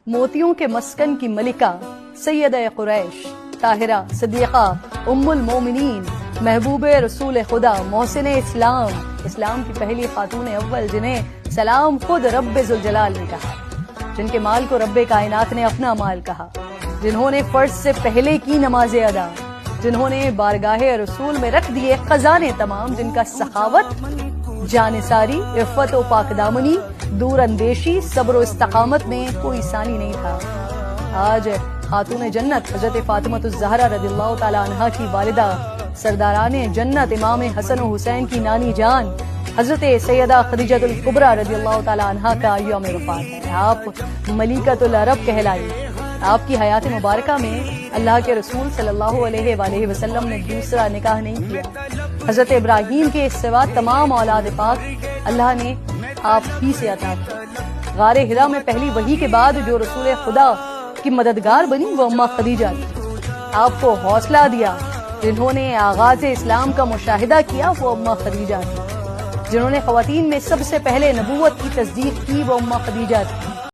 موتیوں کے مسکن کی ملکہ سیدہ قریش طاہرہ صدیقہ ام المومنین محبوب رسول خدا محسن اسلام کی پہلی خاتون اول جنہیں سلام خود رب ذوالجلال نے کہا، جن کے مال کو رب کائنات نے اپنا مال کہا، جنہوں نے فرض سے پہلے کی نماز ادا، جنہوں نے بارگاہ رسول میں رکھ دیے خزانے تمام، جن کا سخاوت، جانثاری، عفت و پاک دامنی، دور اندیشی، صبر و استقامت میں کوئی ثانی نہیں تھا۔ آج خاتون جنت حضرت فاطمہ الزہرا رضی اللہ تعالی عنہا کی والدہ، سرداران جنت امام حسن و حسین کی نانی جان حضرت سیدہ خدیجہ الکبریٰ رضی اللہ تعالی عنہا کا یوم وفات ہے۔ آپ ملکۃ العرب کہلائی۔ آپ کی حیات مبارکہ میں اللہ کے رسول صلی اللہ علیہ وآلہ وسلم نے دوسرا نکاح نہیں کیا۔ حضرت ابراہیم کے سوا تمام اولاد پاک اللہ نے آپ ہی سے عطا کی۔ غار حرا میں پہلی وحی کے بعد جو رسول خدا کی مددگار بنی وہ اماں خدیجہ تھی۔ آپ کو حوصلہ دیا، جنہوں نے آغاز اسلام کا مشاہدہ کیا وہ اماں خدیجہ تھی۔ جنہوں نے خواتین میں سب سے پہلے نبوت کی تصدیق کی وہ اماں خدیجہ تھی۔